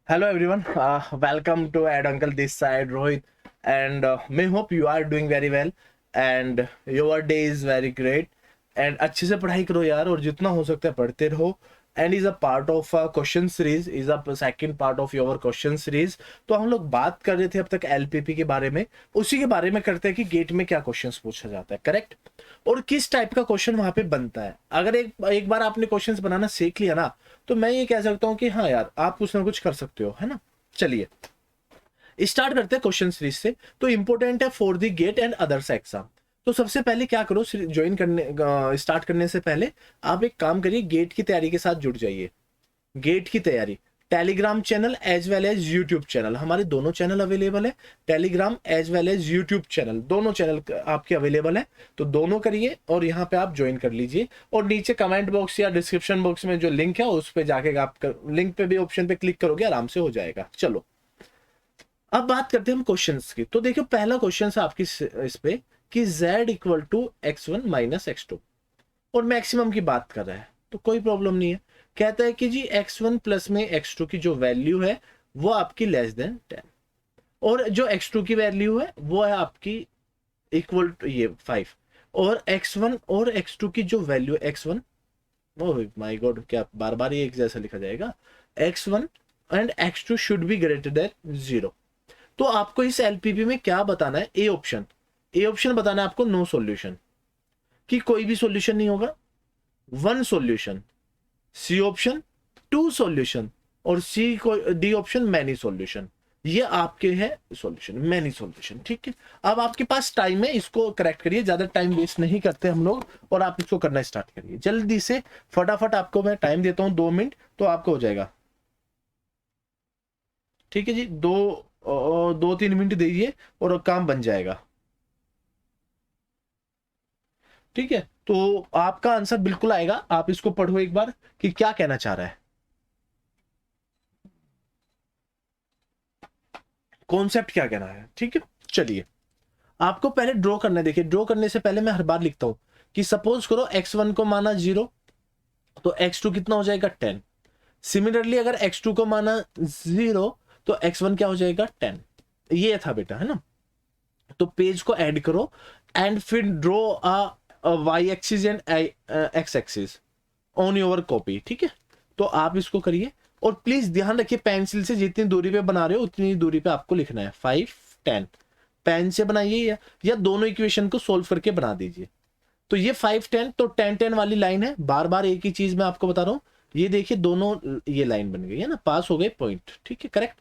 Hello everyone, welcome to Ad Uncle this side Rohit and may hope you are doing very well and your day is very great and अच्छे से पढ़ाई करो यार और जितना हो सकता है पढ़ते रहो and is a part of question series is a second part of your question series. तो हम लोग बात कर रहे थे अब तक एलपीपी के बारे में, उसी के बारे में करते हैं कि गेट में क्या क्वेश्चंस पूछा जाता है, करेक्ट, और किस टाइप का क्वेश्चन वहां पे बनता है। अगर एक बार आपने क्वेश्चंस बनाना सीख लिया ना तो मैं ये कह सकता हूँ कि हाँ यार आप कुछ ना कुछ कर सकते हो, है ना। चलिए स्टार्ट करते हैं क्वेश्चन सीरीज से। तो इंपॉर्टेंट है for the GATE and others exam. तो सबसे पहले क्या करो, ज्वाइन करने स्टार्ट करने से पहले आप एक काम करिए, गेट की तैयारी के साथ जुड़ जाइए। गेट की तैयारी Telegram channel as well as YouTube channel, हमारे दोनों चैनल अवेलेबल है। Telegram as well as YouTube channel, दोनों चैनल आपके अवेलेबल है, तो दोनों करिए और यहाँ पे आप ज्वाइन कर लीजिए। और नीचे कमेंट बॉक्स या डिस्क्रिप्शन बॉक्स में जो लिंक है उस पर जाके आप लिंक पे भी ऑप्शन पे क्लिक करोगे, आराम से हो जाएगा। चलो अब बात करते हैं हम क्वेश्चंस की। तो देखो पहला क्वेश्चन है आपकी इस पे कि z equal to x1 minus x2 और मैक्सिमम की बात कर रहा है, तो कोई प्रॉब्लम नहीं है। कहता है कि जी x1 प्लस में x2 की जो वैल्यू है वो आपकी लेस देन 10 और जो x2 की वैल्यू है वो है आपकी इक्वल टू ये 5 और x1 और x2 की जो value x1, oh my God क्या बार बार ये एक जैसा लिखा जाएगा, x1 and x2 should be greater then 0। तो आपको इस एलपीपी में क्या बताना है, ए ऑप्शन बताना है आपको नो सॉल्यूशन, कि कोई भी सॉल्यूशन नहीं होगा, one solution, C option two solution और सी को डी ऑप्शन मैनी सॉल्यूशन। ये आपके है सॉल्यूशन, मैनी सॉल्यूशन, ठीक है। अब आपके पास टाइम है, इसको करेक्ट करिए, ज्यादा टाइम वेस्ट नहीं करते हम लोग और आप इसको करना स्टार्ट करिए जल्दी से फटाफट। आपको मैं टाइम देता हूं 2 मिनट, तो आपको हो जाएगा, ठीक है जी। 2-3 मिनट दीजिए और काम बन जाएगा, ठीक है। तो आपका आंसर बिल्कुल आएगा, आप इसको पढ़ो एक बार कि क्या कहना चाह रहा है, कॉन्सेप्ट क्या कहना है, ठीक है। चलिए आपको पहले ड्रॉ करना है। देखिए ड्रॉ करने से पहले मैं हर बार लिखता हूं कि सपोज करो x1 को माना 0 तो x2 कितना हो जाएगा 10। सिमिलरली अगर x2 को माना 0 तो x1 क्या हो जाएगा 10। ये था बेटा, है ना। तो पेज को ऐड करो एंड फिर draw Y axis and X axis on your copy, ठीक है। तो आप इसको करिए और प्लीज ध्यान रखिए पेंसिल से जितनी दूरी पे बना रहे हो उतनी दूरी पे आपको लिखना है। 5 10 पेन से बनाइए या दोनों इक्वेशन को सोल्व करके बना दीजिए। तो ये 5 10 तो 10 10 वाली लाइन है, बार बार एक ही चीज मैं आपको बता रहा हूं। ये देखिए दोनों ये लाइन बन गई है ना, पास हो गए पॉइंट, ठीक है, करेक्ट।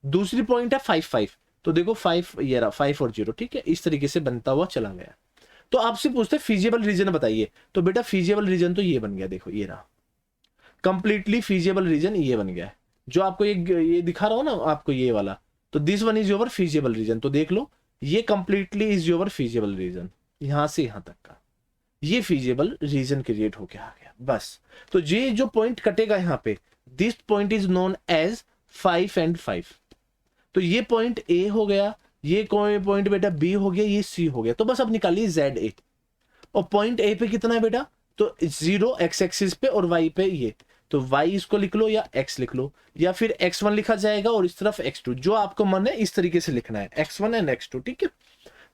दूसरी पॉइंट है 5 5, तो देखो 5 ये रहा 5 और 0, ठीक है, इस तरीके से बनता हुआ चला गया। तो आपसे पूछते हैं फीजिबल रीजन बताइए, तो बेटा फीजिबल रीजन तो ये बन गया, देखो ये रहा कंप्लीटली फीजिबल रीजन, ये बन गया है जो आपको ये दिखा रहा हूं ना आपको ये वाला। तो this one is your feasible reason, तो देख लो ये completely is your feasible reason, यहां से यहां तक का ये फीजिबल रीजन क्रिएट होके आ गया बस। तो ये जो पॉइंट कटेगा यहाँ पे, this point is known as 5 and 5। तो ये पॉइंट ए हो गया, ये कोई पॉइंट बेटा बी हो गया, ये सी हो गया। तो बस अब निकालिए जेड ए, और पॉइंट ए पे कितना है बेटा, तो 0 एक्स एक्सिस पे और वाई पे ये, तो वाई इसको लिख लो या एक्स लिख लो या फिर x1 लिखा जाएगा और इस तरफ x2, जो आपको मन है इस तरीके से लिखना है, x1 एंड x2, ठीक है।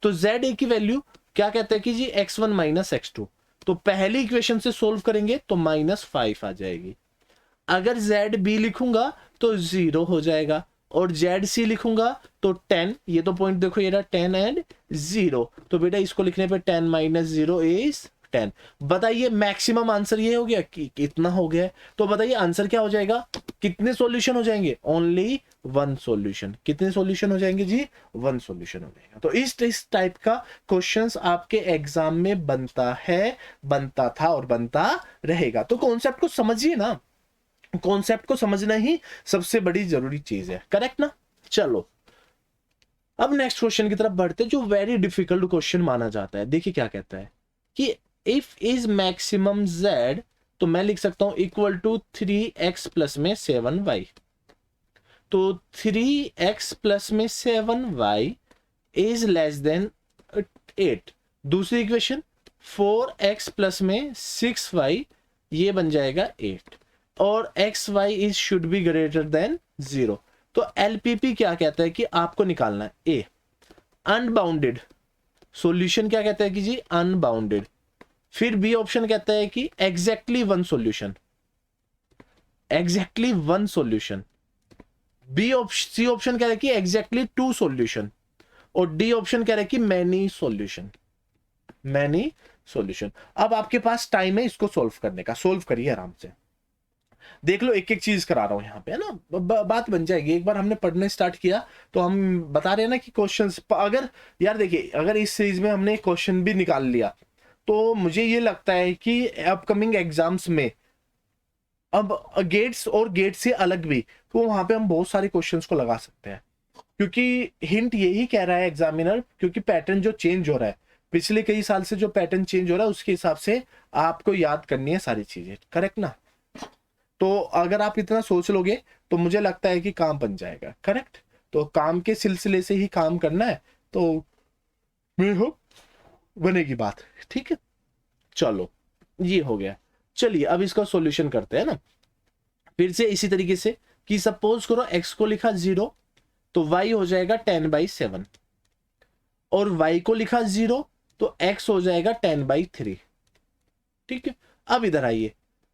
तो जेड ए की वैल्यू क्या कहता है कि जी x1 माइनस x2, तो पहली इक्वेशन से सोल्व करेंगे तो -5 आ जाएगी। अगर जेड बी लिखूंगा तो 0 हो जाएगा और जेड सी लिखूंगा तो 10, ये तो पॉइंट देखो ये रहा 10 एंड 0, तो बेटा इसको लिखने पे 10 माइनस 0 इज 10। बताइए मैक्सिमम आंसर ये हो गया कि कितना हो गया। तो बताइए आंसर क्या हो जाएगा, कितने सॉल्यूशन हो जाएंगे, ओनली वन सॉल्यूशन। कितने सॉल्यूशन हो जाएंगे जी, वन सॉल्यूशन हो जाएगा। तो इस टाइप का क्वेश्चंस आपके एग्जाम में बनता है, बनता था और बनता रहेगा। तो कॉन्सेप्ट को समझिए ना, कॉन्सेप्ट को समझना ही सबसे बड़ी जरूरी चीज है, करेक्ट ना। चलो अब नेक्स्ट क्वेश्चन की तरफ बढ़ते, जो वेरी डिफिकल्ट क्वेश्चन माना जाता है। देखिए क्या कहता है कि इफ इज मैक्सिमम z, तो मैं लिख सकता हूं इक्वल टू 3x प्लस में 7y। तो 3x प्लस में 7y इज लेस देन 8। दूसरी इक्वेशन 4x प्लस में 6y, ये बन जाएगा 8 और xy is should be greater then 0। तो एलपीपी क्या कहता है कि आपको निकालना है ए अनबाउंडेड, सॉल्यूशन क्या कहता है कि जी अनबाउंडेड, फिर बी ऑप्शन कहता है कि exactly one solution, exactly one solution, C option कह रहा है कि एग्जैक्टली टू सॉल्यूशन, और डी ऑप्शन कह रहा है कि मैनी सॉल्यूशन, मैनी सॉल्यूशन। अब आपके पास टाइम है इसको सॉल्व करने का, सॉल्व करिए आराम से, देख लो एक एक चीज करा रहा हूं यहां पे, है ना, बात बन जाएगी। एक बार हमने पढ़ने स्टार्ट किया तो हम बता रहे हैं ना कि क्वेश्चंस, अगर यार देखिए अगर इस सीरीज में हमने क्वेश्चन भी निकाल लिया तो मुझे ये लगता है कि अपकमिंग एग्जाम्स में अब गेट्स और गेट से अलग भी, तो वहां पे हम बहुत सारे क्वेश्चंस को लगा सकते हैं, क्योंकि हिंट यही कह रहा है एग्जामिनर, क्योंकि पैटर्न जो चेंज हो रहा है पिछले कई साल से, जो पैटर्न चेंज हो रहा है उसके हिसाब से आपको याद करनी है सारी चीजें, करेक्ट ना। तो अगर आप इतना सोच लोगे तो मुझे लगता है कि काम बन जाएगा, करेक्ट। तो काम के सिलसिले से ही काम करना है, तो मैं होप बनेगी बात, ठीक है। चलो ये हो गया, चलिए अब इसका सॉल्यूशन करते हैं ना, फिर से इसी तरीके से कि सपोज करो x को लिखा 0 तो y हो जाएगा 10/7, और y को लिखा 0 तो x हो जाएगा 10/3, ठीक है। अब इधर आइए,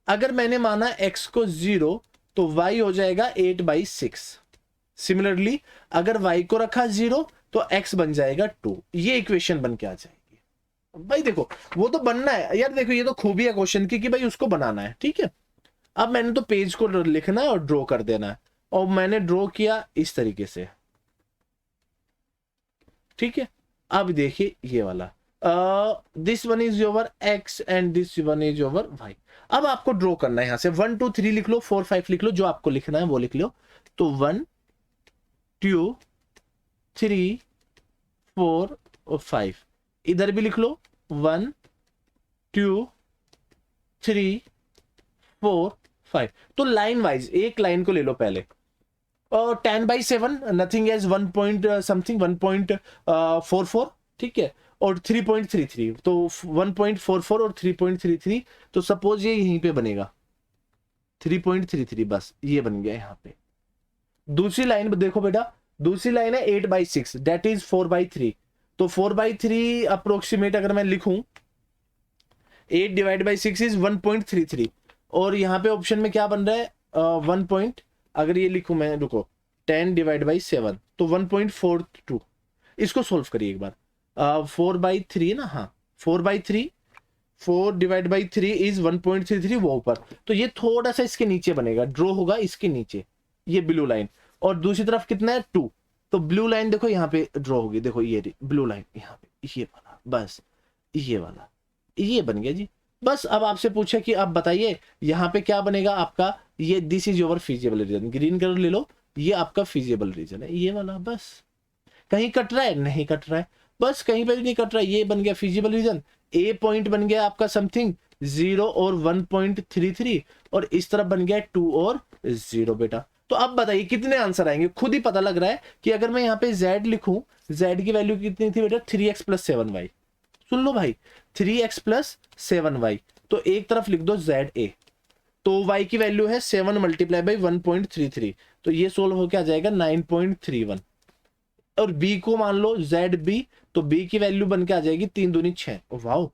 अगर मैंने माना x को 0 तो y हो जाएगा 8/6, सिमिलरली अगर y को रखा 0 तो x बन जाएगा 2, ये इक्वेशन बन के आ जाएगी। भाई देखो वो तो बनना है यार, देखो ये तो खूबी है क्वेश्चन की कि भाई उसको बनाना है, ठीक है। अब मैंने तो पेज को लिखना है और ड्रॉ कर देना है, और मैंने ड्रॉ किया इस तरीके से, ठीक है। अब देखिए ये वाला, this one is your x and this one is your y। अब आपको ड्रॉ करना है, यहां से 1 2 3 लिख लो, 4 5 लिख लो, जो आपको लिखना है वो लिख लो। तो 1 2 3 4 और 5, इधर भी लिख लो 1 2 3 4 5। तो लाइन वाइज एक लाइन को ले लो पहले, और 10/7 नथिंग एज 1 पॉइंट समथिंग 1.44, ठीक है, और 3.33, तो 1.44 और 3.33, तो सपोज ये यहीं पे बनेगा 3.33, बस ये बन गया यहाँ पे। दूसरी लाइन देखो बेटा, दूसरी लाइन है 8/6 दैट इज 4/3, तो 4/3 अप्रोक्सीमेट अगर मैं लिखूं 8/6 इज 1.33, और यहाँ पे ऑप्शन में क्या बन रहा है 1 पॉइंट, अगर ये लिखूं मैं, रुको 10/7 तो 1.42। इसको सोल्व करिए एक बार, 4/3 ना, हाँ 4/3, 4/3 इज 1.33, वो ऊपर, तो ये थोड़ा सा इसके नीचे बनेगा, ड्रॉ होगा इसके नीचे ये ब्लू लाइन, और दूसरी तरफ कितना है 2, तो ब्लू लाइन देखो यहाँ पे ड्रॉ होगी, देखो ये ब्लू लाइन यहाँ पे, ये वाला, बस ये वाला, ये बन गया जी। बस अब आपसे पूछे कि आप बताइए यहाँ पे क्या बनेगा आपका, ये this is your feasible reason, green colour ले लो, ये आपका फीजिबल रीजन है, ये वाला। बस कहीं कट रहा है, नहीं कट रहा है, बस कहीं पे भी नहीं कट रहा है, ये बन गया फीजिबल रीजन। ए पॉइंट बन गया आपका समथिंग 0 और 1.33, और इस तरफ बन गया 2 और 0 बेटा। तो अब बताइए कितने आंसर आएंगे, खुद ही पता लग रहा है कि अगर मैं यहाँ पे z लिखूं, z की वैल्यू कितनी थी बेटा 3x + 7y, सुन लो भाई 3x + 7y, तो एक तरफ लिख दो ZA, तो y की वैल्यू है 7 × 1.33, तो ये सोल्व होकर आ जाएगा 9.31, और b को मान लो ZB, तो b की वैल्यू बन के आ जाएगी 3 दूनी 6, वाओ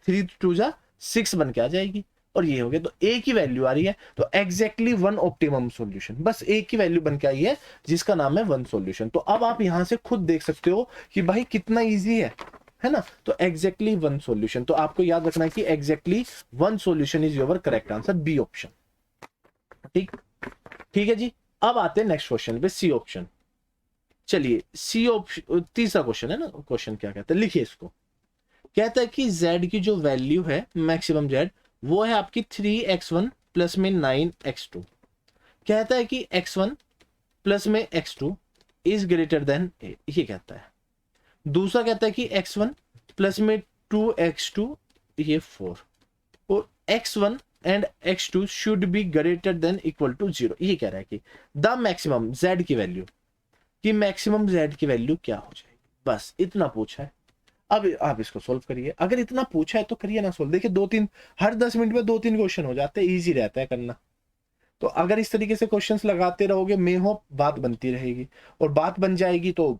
3 2 जा 6 बन के आ जाएगी, और ये हो गया। तो a की वैल्यू आ रही है, तो एग्जैक्टली वन ऑप्टिमम सॉल्यूशन, बस a की वैल्यू बन के आई है जिसका नाम है वन सॉल्यूशन। तो अब आप यहां से खुद देख सकते हो कि भाई कितना इजी है ना। तो एग्जैक्टली वन सॉल्यूशन, तो आपको याद रखना है कि exactly one solution is your correct answer, B option, ठीक ठीक है जी। अब आते हैं नेक्स्ट क्वेश्चन पे, सी ऑप्शन। चलिए सी ऑप्शन तीसरा क्वेश्चन है ना, क्वेश्चन क्या कहता है लिखिए इसको, कहता है कि z की जो वैल्यू है मैक्सिमम z, वो है आपकी 3x1 प्लस में 9x2। कहता है कि x1 प्लस में x2 is greater then a, ये कहता है। दूसरा कहता है कि x1 प्लस में 2x2 ये 4, और x1 and x2 should be greater than equal to 0, ये कह रहा है कि द मैक्सिमम z की वैल्यू, कि मैक्सिमम z की वैल्यू क्या हो जाएगी, बस इतना पूछा है। अब आप इसको सोल्व करिए, अगर इतना पूछा है तो करिए ना सोल्व। देखिए 2-3 हर 10 मिनट में 2-3 क्वेश्चन हो जाते हैं, इजी रहता है करना। तो अगर इस तरीके से क्वेश्चंस लगाते रहोगे, मे होप बात बनती रहेगी, और बात बन जाएगी तो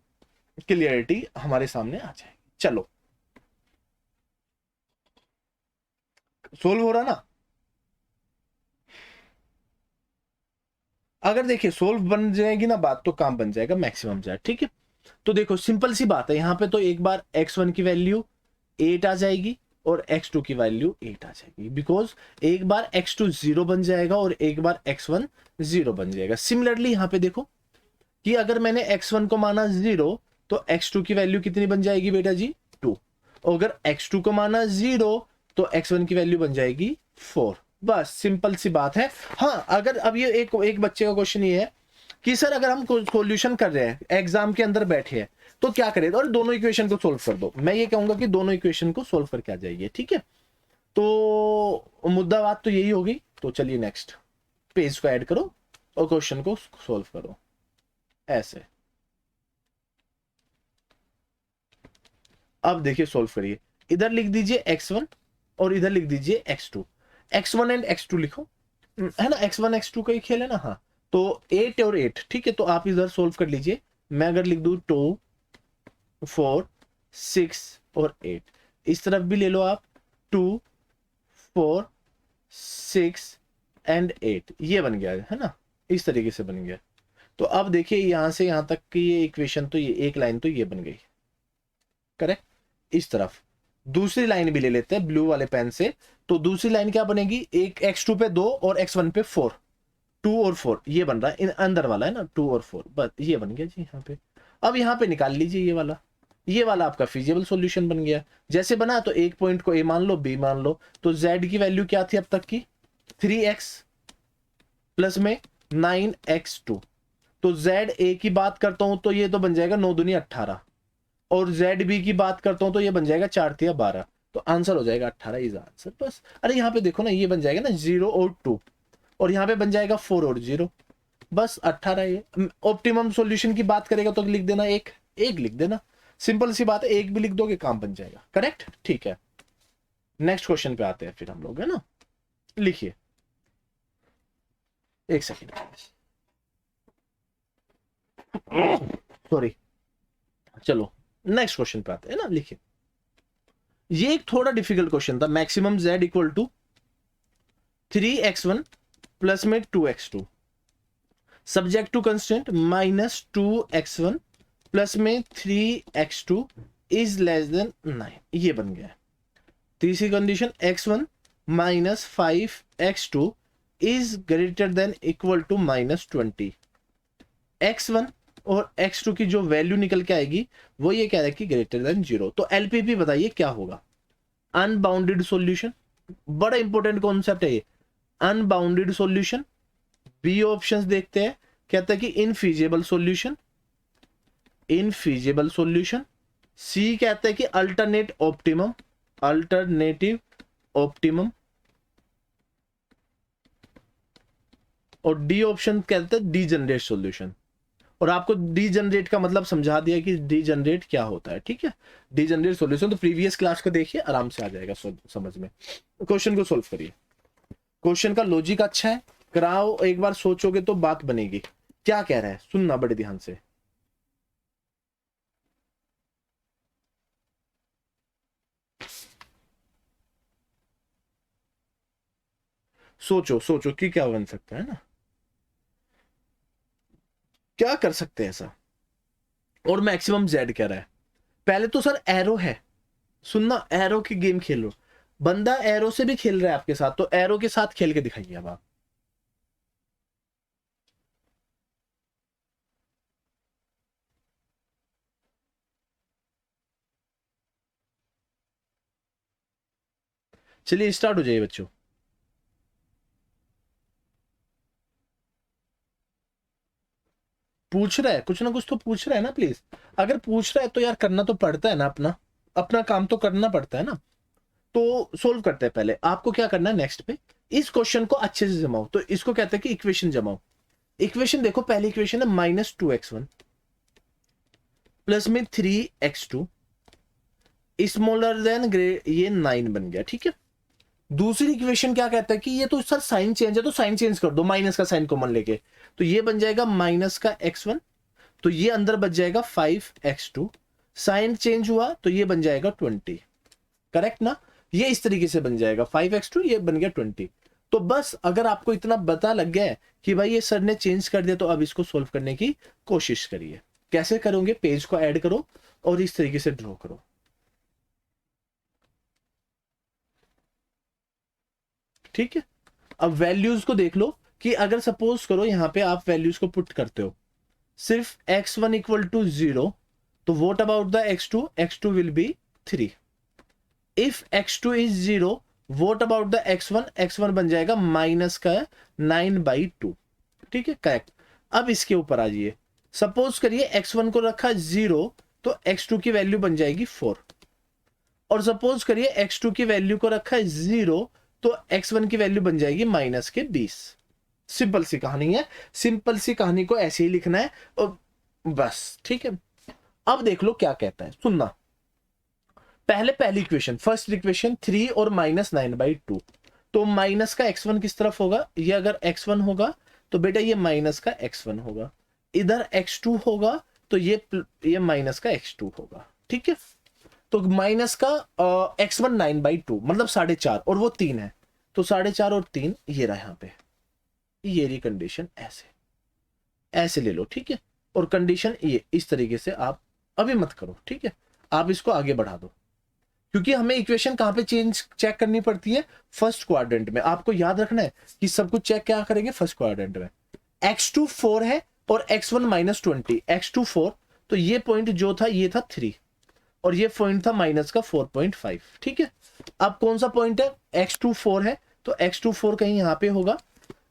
क्लियरिटी हमारे सामने आ जाएगी। चलो सोल्व हो रहा ना? अगर देखिए सोल्व बन जाएगी ना बात, तो काम बन जाएगा मैक्सिमम जाए। ठीक है, तो देखो सिंपल सी बात है, यहाँ पे तो एक बार x1 की वैल्यू 8 आ जाएगी और x2 की वैल्यू 8 आ जाएगी, बिकॉज एक बार x2 0 बन जाएगा और एक बार x1 0 बन जाएगा। सिमिलरली यहाँ पे देखो कि अगर मैंने x1 को माना 0 तो x2 की वैल्यू कितनी बन जाएगी बेटा जी? 2। और अगर x2 को माना 0 तो x1 की वैल्यू बन जाएगी 4। बस सिंपल सी बात है। हाँ, अगर अब ये एक बच्चे का क्वेश्चन ये है कि सर अगर हम सॉल्यूशन कर रहे हैं, एग्जाम के अंदर बैठे हैं, तो क्या करें? और दोनों इक्वेशन को सोल्व कर दो। मैं ये कहूंगा कि दोनों इक्वेशन को सोल्व करके आ जाइए। ठीक है, तो मुद्दा बात तो यही होगी। तो चलिए नेक्स्ट पेज को ऐड करो और क्वेश्चन को सोल्व करो ऐसे। अब देखिए सोल्व करिए, इधर लिख दीजिए x1 और इधर लिख दीजिए x2। x1 एंड x2 लिखो, है ना? x1 x2 का ही खेल है ना। हाँ, तो 8 और 8, ठीक है, तो आप इधर सोल्व कर लीजिए। मैं अगर लिख दूं 2 4 6 और 8, इस तरफ भी ले लो आप 2 4 6 एंड 8, ये बन गया है ना, इस तरीके से बन गया। तो अब देखिए यहां से यहां तक की ये इक्वेशन, तो ये एक लाइन तो ये बन गई, करेक्ट। इस तरफ दूसरी लाइन भी ले लेते हैं ब्लू वाले पेन से। तो दूसरी लाइन क्या बनेगी? एक x2 पे 2 और x1 पे 4, 2 और 4 ये बन रहा है, इन अंदर वाला है ना 2 और 4, बस ये बन गया जी यहाँ पे। अब यहाँ पे निकाल लीजिए ये वाला आपका फिजिबल सॉल्यूशन बन गया। जैसे बना तो एक पॉइंट को a मान लो, b मान लो। तो z की वैल्यू क्या थी अब तक की? 3x प्लस में 9x2। तो z a की बात करता हूं तो ये तो बन जाएगा 9 दूनी 18, और जेड बी की बात करता हूं तो ये बन जाएगा 4 तिया 12। तो आंसर हो जाएगा 18 इज आंसर। बस अरे यहाँ पे देखो ना, ये बन जाएगा ना 0 और 2, और यहाँ पे बन जाएगा 4 और 0, बस 18। ये ऑप्टिमम सॉल्यूशन की बात करेगा तो लिख देना एक लिख देना, सिंपल सी बात है, एक भी लिख दोगे काम बन जाएगा, करेक्ट। ठीक है, नेक्स्ट क्वेश्चन पे आते हैं फिर हम लोग, है ना। लिखिए, एक सेकेंड, सॉरी। चलो नेक्स्ट क्वेश्चन पे आते हैं ना। लिखिए, ये एक थोड़ा डिफिकल्ट क्वेश्चन था। Maximum z equal to 3x1 plus में 2x2 subject to constant minus 2x1 plus में 3x2 इज लेस देन 9, ये बन गया। तीसरी condition x1 minus 5x2 is greater than equal to minus 20। x1 और x2 की जो वैल्यू निकल के आएगी वो ये कह रहा है कि ग्रेटर देन 0। तो एलपीपी बताइए क्या होगा? अनबाउंडेड सॉल्यूशन, बड़ा इंपॉर्टेंट कॉन्सेप्ट है ये, अनबाउंडेड सॉल्यूशन। बी ऑप्शंस देखते हैं, कहता है कि इनफीजिबल सॉल्यूशन, इनफीजिबल सॉल्यूशन। सी कहता है कि अल्टरनेट ऑप्टिमम, अल्टरनेटिव ऑप्टिमम। और डी ऑप्शन कहता है डीजनरेट सॉल्यूशन। और आपको डीजनरेट का मतलब समझा दिया कि डीजनरेट क्या होता है, ठीक है। डीजनरेट सॉल्यूशन तो प्रीवियस क्लास को देखिए, आराम से आ जाएगा समझ में। क्वेश्चन को सोल्व करिए, क्वेश्चन का लॉजिक अच्छा है, कराओ एक बार, सोचोगे तो बात बनेगी। क्या कह रहा है सुनना बड़े ध्यान से। सोचो सोचो कि क्या बन सकता है ना, क्या कर सकते हैं ऐसा। और मैक्सिमम जेड कह रहा है। पहले तो सर एरो है, सुनना, एरो की गेम खेल लो। बंदा एरो से भी खेल रहा है आपके साथ, तो एरो के साथ खेल के दिखाइए अब आप। चलिए स्टार्ट हो जाइए बच्चों। पूछ रहा है कुछ ना कुछ तो पूछ रहा है ना, प्लीज। अगर पूछ रहा है तो यार करना तो पड़ता है ना, अपना अपना काम तो करना पड़ता है ना। तो सोल्व करते हैं। पहले आपको क्या करना है, नेक्स्ट पे इस क्वेश्चन को अच्छे से जमाओ। तो इसको कहते हैं कि इक्वेशन जमाओ। इक्वेशन देखो, पहली इक्वेशन है -2x1 प्लस में 3x2 स्मॉलर देन ये 9 बन गया, ठीक है। दूसरी इक्वेशन क्या कहता है कि ये तो सर साइन चेंज है, तो साइन चेंज कर दो, माइनस का साइन कॉमन लेके, तो ये बन जाएगा माइनस का x1, तो ये अंदर बच जाएगा 5x2, साइन चेंज हुआ तो ये बन जाएगा 20, करेक्ट ना। ये इस तरीके से बन जाएगा 5x2, ये बन गया 20। तो बस अगर आपको इतना पता लग गया है कि भाई ये सर ने चेंज कर दिया, तो अब इसको सोल्व करने की कोशिश करिए। कैसे करोगे, पेज को ऐड करो और इस तरीके से ड्रॉ करो, ठीक है। अब वैल्यूज को देख लो कि अगर सपोज करो यहां पे आप वैल्यूज को पुट करते हो सिर्फ x1 इक्वल टू 0, तो what about the x2, x2 will be 3। If x2 is 0, what about the x1, x1 बन जाएगा माइनस का 9/2, ठीक है, करेक्ट। अब इसके ऊपर आ जाइए, सपोज करिए x1 को रखा 0, तो x2 की वैल्यू बन जाएगी 4, और सपोज करिए x2 की वैल्यू को रखा है 0, तो x1 की वैल्यू बन जाएगी माइनस के 20। सिंपल सी कहानी है, सिंपल सी कहानी को ऐसे ही लिखना है और बस, ठीक है। अब देख लो क्या कहता है, सुनना। पहली इक्वेशन, फर्स्ट इक्वेशन 3 और -9/2, तो माइनस का x1 किस तरफ होगा, ये अगर x1 होगा तो बेटा ये माइनस का x1 होगा, इधर x2 होगा तो ये माइनस का x2 होगा, ठीक है। तो माइनस का x1 9/2 मतलब 4.5, और वो 3 है, तो 4.5 और 3 ये रहा यहाँ पे, ये रही कंडीशन, ऐसे ले लो, ठीक है। और कंडीशन ये इस तरीके से आप अभी मत करो, ठीक है, आप इसको आगे बढ़ा दो, क्योंकि हमें इक्वेशन कहां पे चेक करनी पड़ती है, फर्स्ट क्वाड्रेंट में। आपको याद रखना है कि सब कुछ चेक क्या करेंगे, फर्स्ट क्वाड्रेंट में। x2 4 है और x1 -20, x2 4, तो ये पॉइंट जो था ये था 3, और ये पॉइंट था माइनस का 4.5, ठीक है। अब कौन सा पॉइंट है, x2 4 है, तो x2 4 कहीं यहां पे होगा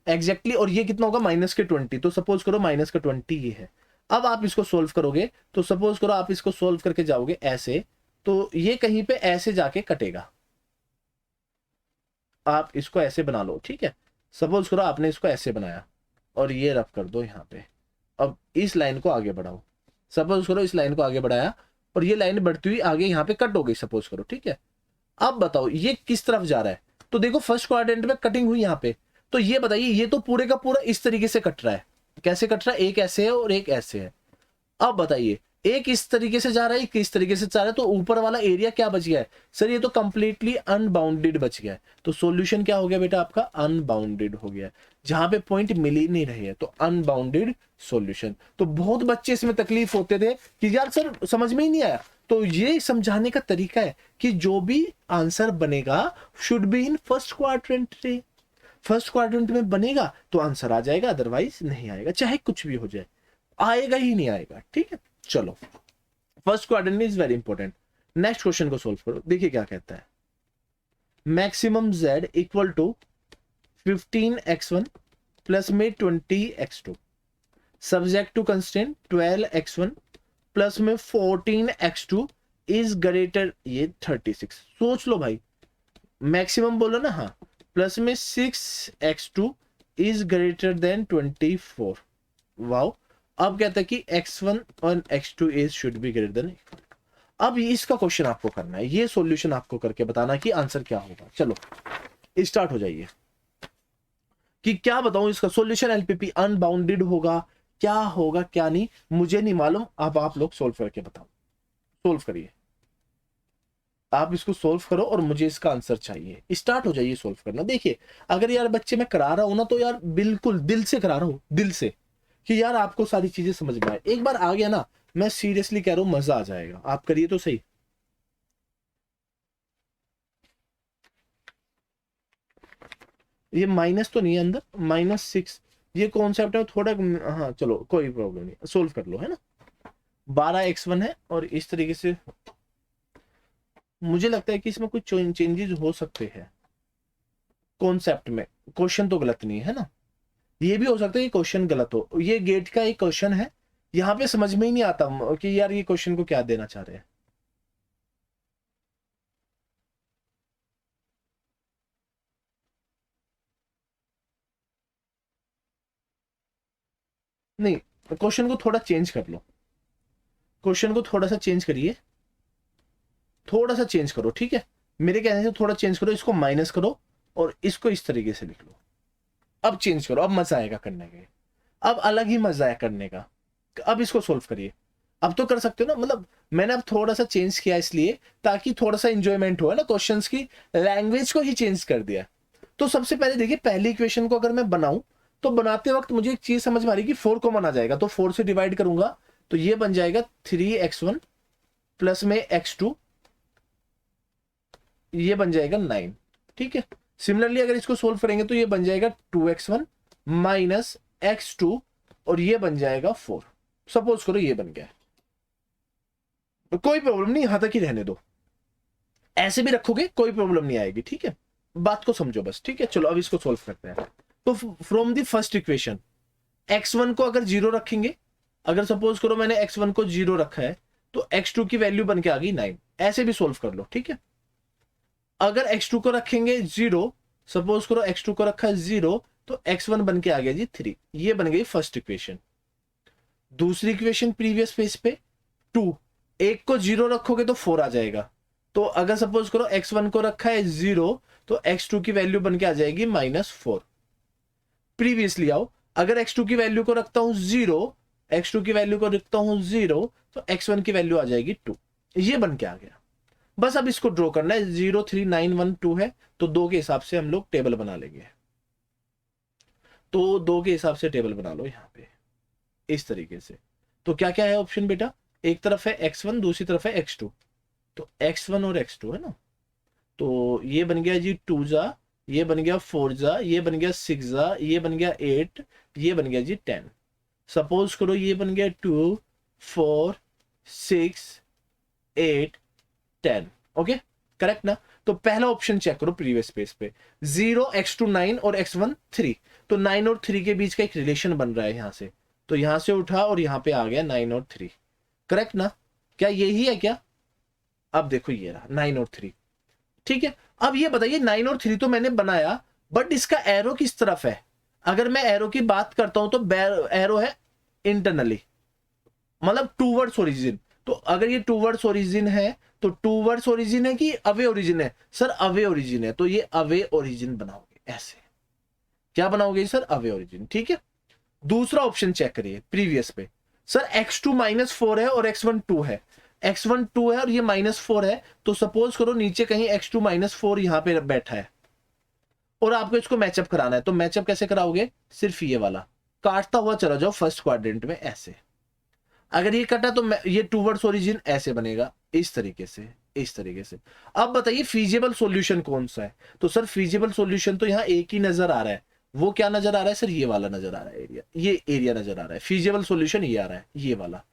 एग्जैक्टली, और ये कितना होगा माइनस के 20, तो सपोज करो माइनस का 20 ये है। अब आप इसको सोल्व करोगे, तो सपोज करो आप इसको सोल्व करके जाओगे ऐसे, तो ये कहीं पे ऐसे जाके कटेगा, आप इसको ऐसे बना लो, ठीक है। सपोज करो आपने इसको ऐसे बनाया और ये रफ कर दो यहाँ पे, अब इस लाइन को आगे बढ़ाओ, सपोज करो इस लाइन को आगे बढ़ाया और ये लाइन बढ़ती हुई आगे यहाँ पे कट हो गई, सपोज करो, ठीक है। अब बताओ ये किस तरफ जा रहा है, तो देखो फर्स्ट क्वाड्रेंट में कटिंग हुई यहाँ पे, तो ये बताइए ये तो पूरे का पूरा इस तरीके से कट रहा है, कैसे कट रहा है, एक ऐसे है और एक ऐसे है। अब बताइए एक इस तरीके से जा रहा है, एक इस तरीके से जा रहा है, तो ऊपर वाला एरिया क्या बच गया है, सर ये तो कंप्लीटली अनबाउंडेड बच गया है। तो सॉल्यूशन क्या हो गया बेटा आपका, अनबाउंडेड हो गया है, जहां पे पॉइंट मिल ही नहीं रहे हैं, तो अनबाउंडेड सॉल्यूशन। तो बहुत बच्चे इसमें तकलीफ होते थे कि यार सर समझ में ही नहीं आया, तो ये समझाने का तरीका है कि जो भी आंसर बनेगा should be in first quadrant, first quadrant में बनेगा तो आंसर आ जाएगा, अदरवाइज नहीं आएगा, चाहे कुछ भी हो जाए, आएगा ही नहीं आएगा, ठीक है। चलो first quadrant is very important. Next question को सोल्व करो, देखिए क्या कहता है, maximum z equal to 15x1 plus में 20x2, subject to constraint 12x1 plus में 14x2 इज ग्रेटर, ये 36। सोच लो भाई, मैक्सिमम बोलो ना, हाँ, प्लस में 6x2 is greater then 24। Wow, अब कहता है कि x1 और x2 is should be greater then. अब इसका क्वेश्चन आपको करना है, ये सॉल्यूशन आपको करके बताना कि आंसर क्या होगा। चलो स्टार्ट हो जाइए कि क्या बताऊं इसका सॉल्यूशन, एलपीपी अनबाउंडेड होगा, क्या होगा क्या नहीं मुझे नहीं मालूम, अब आप लोग सोल्व करके बताओ, सोल्व करिए, आप इसको सोल्व करो और मुझे इसका आंसर चाहिए। स्टार्ट हो जाइए सोल्व करना। देखिए अगर यार बच्चे मैं करा रहा हूं ना, तो यार बिल्कुल दिल से करा रहा हूं, दिल से, कि यार आपको सारी चीजें समझ में आए। एक बार आ गया ना, मैं सीरियसली कह रहा हूं मजा आ जाएगा, आप करिए तो सही। ये माइनस तो नहीं है अंदर, -6, ये कॉन्सेप्ट है थोड़ा, हाँ चलो कोई प्रॉब्लम नहीं, सोल्व कर लो, है ना। 12x1 है और इस तरीके से मुझे लगता है कि इसमें कुछ चेंजेस हो सकते हैं कॉन्सेप्ट में, क्वेश्चन तो गलत नहीं है ना, ये भी हो सकता है कि क्वेश्चन गलत हो। ये गेट का एक क्वेश्चन है, यहाँ पे समझ में ही नहीं आता कि यार ये क्वेश्चन को क्या देना चाह रहे हैं। नहीं, क्वेश्चन को थोड़ा चेंज कर लो, क्वेश्चन को थोड़ा सा चेंज करिए, थोड़ा सा चेंज करो, ठीक है, मेरे कहने से थोड़ा चेंज करो, इसको माइनस करो और इसको इस तरीके से लिख लो। अब चेंज करो, अब मजा आएगा करने का, अब अलग ही मजा है करने का। अब इसको सोल्व करिए, अब तो कर सकते हो ना। मतलब मैंने अब थोड़ा सा चेंज किया इसलिए ताकि थोड़ा सा इंजॉयमेंट हो ना, क्वेश्चंस की लैंग्वेज को ही चेंज कर दिया। तो सबसे पहले देखिए, पहली इक्वेशन को अगर मैं बनाऊं तो बनाते वक्त मुझे एक चीज समझ में आ रही कि 4 कॉमन आ जाएगा, तो 4 से डिवाइड करूंगा तो ये बन जाएगा 3x1 प्लस में x2, ये बन जाएगा 9। ठीक है, सिमिलरली अगर इसको सोल्व करेंगे तो ये बन जाएगा 2x1 माइनस x2 और ये बन जाएगा 4। सपोज करो ये बन गया, कोई प्रॉब्लम नहीं, यहां तक ही रहने दो, ऐसे भी रखोगे कोई प्रॉब्लम नहीं आएगी। ठीक है, बात को समझो बस। ठीक है, चलो अब इसको सोल्व करते हैं। तो from the first equation x1 को अगर 0 रखेंगे, अगर सपोज करो मैंने x1 को 0 रखा है तो x2 की वैल्यू बन के आ गई 9। ऐसे भी सोल्व कर लो। ठीक है, अगर x2 को रखेंगे 0, सपोज करो x2 को रखा है 0 तो x1 बन के आ गया जी 3। ये बन गई फर्स्ट इक्वेशन। दूसरी इक्वेशन प्रीवियस पेज पे 2, एक को 0 रखोगे तो 4 आ जाएगा। तो अगर सपोज करो x1 को रखा है 0 तो x2 की वैल्यू बन के आ जाएगी -4। प्रीवियसली आओ, अगर x2 की वैल्यू को रखता हूं 0, x2 की वैल्यू को रखता हूं 0 तो x1 की वैल्यू आ जाएगी 2। ये बन के आ गया। बस अब इसको ड्रॉ करना है। 0 3 9 1 2 है तो 2 के हिसाब से हम लोग टेबल बना लेंगे। तो 2 के हिसाब से टेबल बना लो यहां पे इस तरीके से। तो क्या क्या है ऑप्शन बेटा, एक तरफ है x1, दूसरी तरफ है x2। तो x1 और x2 है ना, तो ये बन गया जी 2 जा, ये बन गया 4 जा, ये बन गया 6 जा, ये बन गया 8, ये बन गया जी 10। सपोज करो ये बन गया 2 4 6 8 10। ओके, करेक्ट ना। तो पहला ऑप्शन चेक करो प्रीवियस पेज पे, 0 x2 9 और x1 3। तो 9 और 3 के बीच का एक रिलेशन बन रहा है यहां से, तो यहां से उठा और यहां पे आ गया 9 और 3। करेक्ट ना, क्या यही है क्या? अब देखो ये रहा 9 और 3। ठीक है, अब ये बताइए 9 और 3 तो मैंने बनाया, बट इसका एरो किस तरफ है? अगर मैं एरो की बात करता हूं तो एरो है इंटरनली, मतलब टूवर्ड्स ओरिजिन। तो अगर ये टूवर्ड्स ओरिजिन है तो टूवर्ड्स ओरिजिन है कि अवे ओरिजिन है? सर अवे ओरिजिन है, तो ये अवे ओरिजिन बनाओगे। ऐसे क्या बनाओगे सर? Away origin. ठीक है, दूसरा ऑप्शन चेक करिए प्रीवियस पे। सर x2 -4 है और x1 2 है, x1 2 है और ये -4 है। तो सपोज करो नीचे कहीं x2 -4 यहां पे बैठा है और आपको इसको मैचअप कराना है। तो मैचअप कैसे कराओगे? सिर्फ ये वाला काटता हुआ चला जाओ फर्स्ट क्वाड्रेंट में ऐसे। अगर ये कटा तो ये टूवर्ड्स ओरिजिन ऐसे बनेगा, इस तरीके से, इस तरीके से। अब बताइए फीजिबल सॉल्यूशन कौन सा है? तो सर फीजिबल सॉल्यूशन तो यहाँ एक ही नजर आ रहा है। वो क्या नजर आ रहा है सर? ये वाला नजर आ रहा है एरिया, ये एरिया नजर आ रहा है। फीजिबल सॉल्यूशन ये आ रहा है, ये वाला।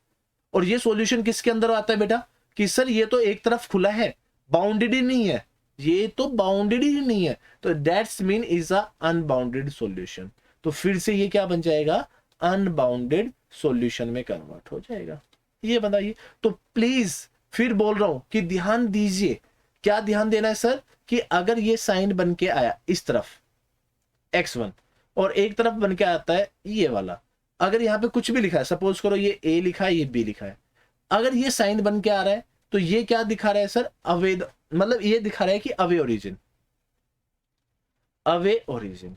और ये सॉल्यूशन किसके अंदर आता है बेटा? कि सर ये तो एक तरफ खुला है, बाउंडेड ही नहीं है, ये तो बाउंडेड ही नहीं है, तो that's mean is a unbounded solution. तो फिर से ये क्या बन जाएगा? अनबाउंडेड सॉल्यूशन में कन्वर्ट हो जाएगा। ये बताइए। तो प्लीज फिर बोल रहा हूं कि ध्यान दीजिए। क्या ध्यान देना है सर? कि अगर ये साइन बन के आया इस तरफ x1 और एक तरफ बन के आता है ये वाला, अगर यहां पे कुछ भी लिखा है, सपोज करो ये a लिखा है, ये b लिखा है, अगर ये साइन बन के आ रहा है तो ये क्या दिखा रहा है सर? अवैध, मतलब ये दिखा रहा है कि अवे ओरिजिन, अवे ओरिजिन।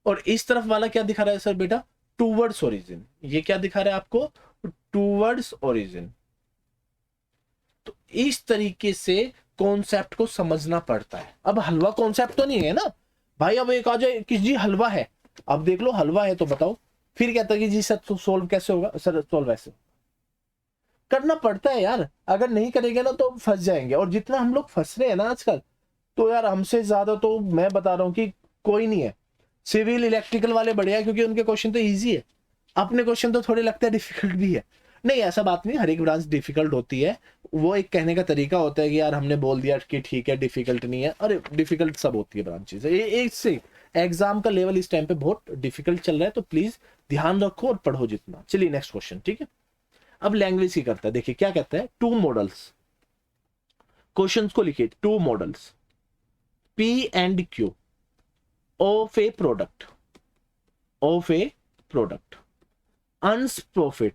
और इस तरफ वाला क्या दिखा रहा है सर बेटा? Towards origin. ये क्या दिखा रहा है आपको? Towards origin. तो इस तरीके से कॉन्सेप्ट को समझना पड़ता है। अब हलवा कॉन्सेप्ट तो नहीं है ना भाई। अब एक आ जाए कि जी हलवा है, अब देख लो हलवा है तो बताओ, फिर कहता है कि जी सर तो सोल्व कैसे होगा? सर सोल्व ऐसे करना पड़ता है यार, अगर नहीं करेंगे ना तो फंस जाएंगे। और जितना हम लोग फंस रहे हैं ना आजकल, तो यार हमसे ज्यादा तो मैं बता रहा हूं कि कोई नहीं है। सिविल इलेक्ट्रिकल वाले बढ़िया है क्योंकि उनके क्वेश्चन तो इजी है, अपने क्वेश्चन तो थोड़े लगता है डिफिकल्ट भी है। नहीं ऐसा बात नहीं, हर एक ब्रांच डिफिकल्ट होती है, वो एक कहने का तरीका होता है कि यार हमने बोल दिया कि ठीक है डिफिकल्ट नहीं है। अरे डिफिकल्ट सब होती है ब्रांचेस। एक से एग्जाम का लेवल इस टाइम पे बहुत डिफिकल्ट चल रहा है, तो प्लीज ध्यान रखो और पढ़ो जितना। चलिए नेक्स्ट क्वेश्चन। ठीक है, अब लैंग्वेज की करता है। देखिए क्या कहता है, 2 मॉडल्स, क्वेश्चंस को लिखिए, 2 models P and Q of a product, of a product earn profit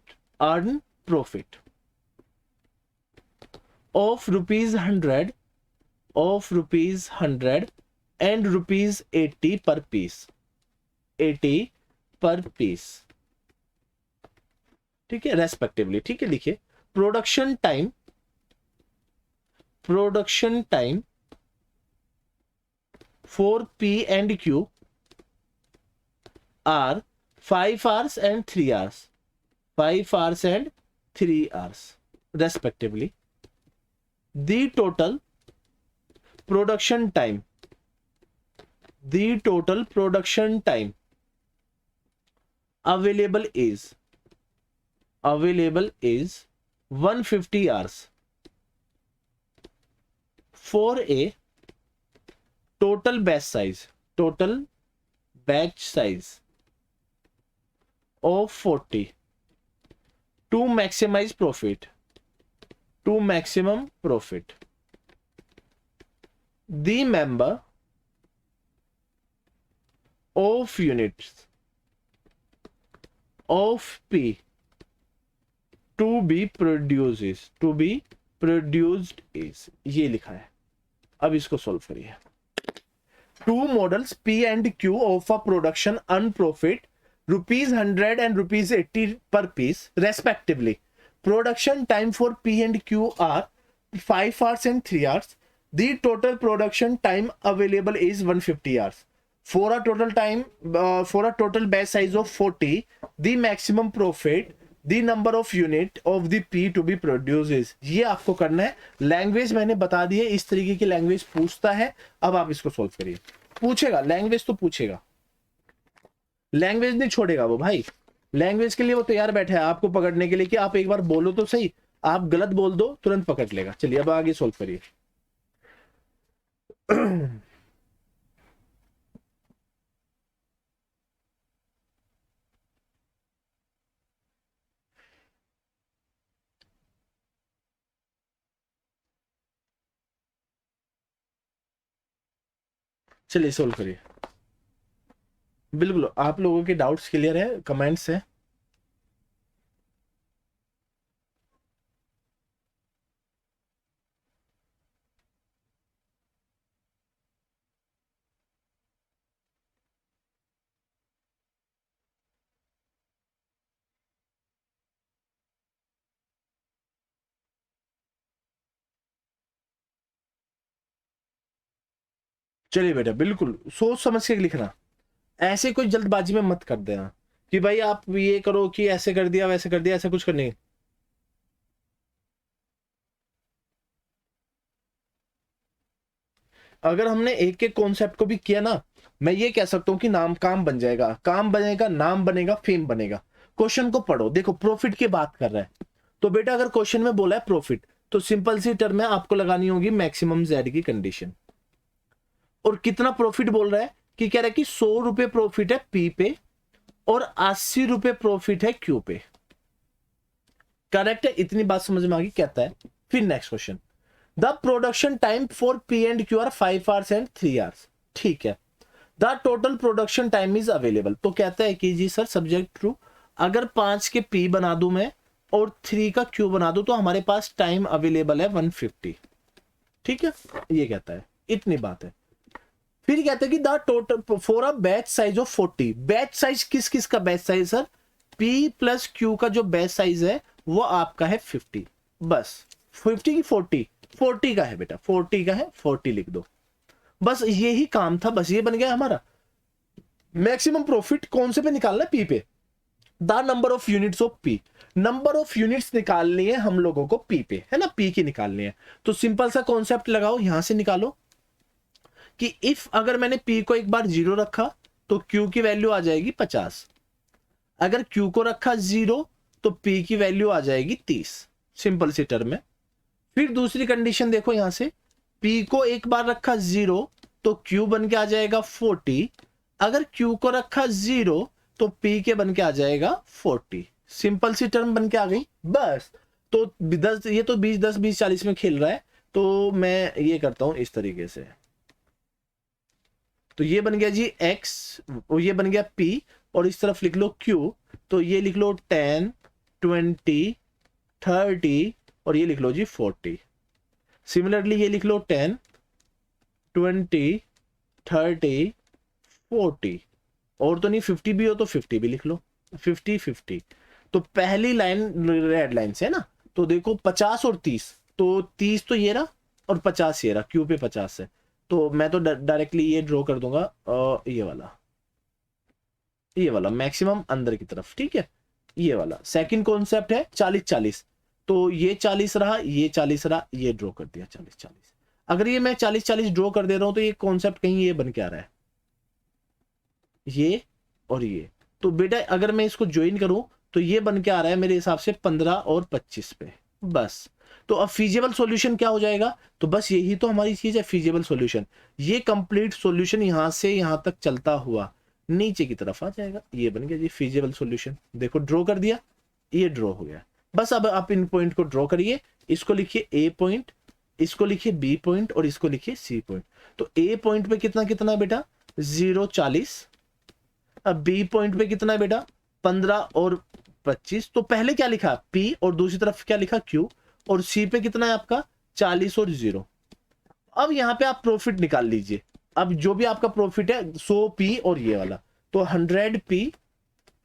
of rupees 100, of rupees 100 and ₹80 पर पीस, 80 पर पीस, ठीक है, रेस्पेक्टिवली। ठीक है, लिखिए production time for P and Q are 5 hours and 3 hours, 5 hours and 3 hours respectively. The total production time available is 150 hours for a total batch size of 40 to maximize profit, the member of units of P to be produced is, ये लिखा है। अब इसको solve करिए। Two models P and Q of a production earn profit ₹100 and ₹80 per piece respectively. Production time for P and Q are 5 hours and 3 hours. The total production time available is 150 hours. For a total batch size of 40, the maximum profit, the number of unit of the P to be produced is, ये आपको करना है। Language मैंने बता दी है, इस तरीके की लैंग्वेज पूछता है। अब आप इसको सोल्व करिए। पूछेगा, लैंग्वेज तो पूछेगा, लैंग्वेज नहीं छोड़ेगा वो भाई। लैंग्वेज के लिए वो तैयार बैठा है आपको पकड़ने के लिए कि आप एक बार बोलो तो सही, आप गलत बोल दो तुरंत पकड़ लेगा। चलिए अब आगे सोल्व करिए। चलिए सोल्व करिए। बिल्कुल, आप लोगों के डाउट्स क्लियर है, कमेंट्स है। चलिए बेटा, बिल्कुल सोच समझ के लिखना, ऐसे कोई जल्दबाजी में मत कर देना कि भाई आप ये करो कि ऐसे कर दिया वैसे कर दिया, ऐसा कुछ करने। अगर हमने एक एक कॉन्सेप्ट को भी किया ना, मैं ये कह सकता हूं कि काम बनेगा, नाम बनेगा, फेम बनेगा। क्वेश्चन को पढ़ो, देखो प्रॉफिट की बात कर रहा है तो बेटा अगर क्वेश्चन में बोला है प्रॉफिट तो सिंपल सी टर्म में आपको लगानी होगी मैक्सिमम जेड की कंडीशन। और कितना प्रॉफिट बोल रहा है कि कह रहा है कि 100 रुपए प्रॉफिट है पी पे और 80 रुपए प्रॉफिट है क्यू पे। करेक्ट है, इतनी बात समझ में आ गई। कहता है फिर next question, the production time for P and Q R 5 hours and 3 hours। ठीक है, the total production time is available. तो कहता है कि जी सर सब्जेक्ट ट्रू, अगर 5 के पी बना दूं मैं और 3 का क्यू बना दूं तो हमारे पास टाइम अवेलेबल है 150। ठीक है, ये कहता है, इतनी बात है। फिर कहते हैं कि the total for a batch size of 40। Batch size किस किस का batch size sir? P plus Q का जो बैच साइज है वो आपका है 50। बस 50 की 40, 40 का है बेटा, 40 का है, 40 लिख दो। बस यही काम था, बस ये बन गया हमारा। मैक्सिमम प्रॉफिट कौन से पे निकालना है? P पे। The number of units of P, number of units निकालनी है हम लोगों को P पे, है ना, P की निकालनी है। तो सिंपल सा कॉन्सेप्ट लगाओ, यहां से निकालो कि इफ अगर मैंने P को एक बार 0 रखा तो Q की वैल्यू आ जाएगी 50, अगर Q को रखा 0 तो P की वैल्यू आ जाएगी 30। सिंपल सी टर्म में। फिर दूसरी कंडीशन देखो, यहां से P को एक बार रखा 0 तो Q बन के आ जाएगा 40, अगर Q को रखा 0 तो P के बन के आ जाएगा 40। सिंपल सी टर्म बन के आ गई। बस तो 10, ये तो 20 10 20 40 में खेल रहा है, तो मैं ये करता हूं इस तरीके से। तो ये बन गया जी x, और ये बन गया P, और इस तरफ लिख लो Q। तो ये लिख लो 10 20 30 और ये लिख लो जी 40। सिमिलरली ये लिख लो 10 20 30 40, और तो नहीं 50 भी हो तो 50 भी लिख लो, 50 50। तो पहली लाइन रेड लाइन से है ना, तो देखो 50 और 30, तो 30 तो ये रहा और 50 ये रहा, क्यू पे 50 है, तो मैं तो डायरेक्टली ये ड्रॉ कर दूंगा, ये वाला मैक्सिमम अंदर की तरफ, ठीक है। ये वाला सेकंड कॉन्सेप्ट है 40 40, तो ये 40 रहा, ये 40 रहा, ये ड्रॉ कर दिया 40 40। अगर ये मैं 40 40 ड्रॉ कर दे रहा हूं तो ये कॉन्सेप्ट कहीं ये बन के आ रहा है, ये और ये। तो बेटा अगर मैं इसको ज्वाइन करूं तो ये बन के आ रहा है मेरे हिसाब से 15 और 25 पे, बस। तो अब फीजिबल सॉल्यूशन क्या हो जाएगा, तो बस यही तो हमारी चीज है फीजिबल सॉल्यूशन। ये कंप्लीट सॉल्यूशन यहां से यहां तक चलता हुआ नीचे की तरफ आ जाएगा, ये बन गया जी फीजिबल सॉल्यूशन। देखो ड्रॉ कर दिया, ये ड्रॉ हो गया। बस अब आप इन पॉइंट को ड्रॉ करिए, इसको लिखिए ए पॉइंट, इसको लिखिए बी पॉइंट और इसको लिखिए सी पॉइंट। तो ए पॉइंट पे कितना कितना है बेटा 0 40, अब बी पॉइंट पे कितना है बेटा 15 और 25, तो पहले क्या लिखा P और दूसरी तरफ क्या लिखा Q, और सी पे कितना है आपका 40 और 0। अब यहां पे आप प्रॉफिट निकाल लीजिए, अब जो भी आपका प्रॉफिट है 100P और ये वाला, तो 100P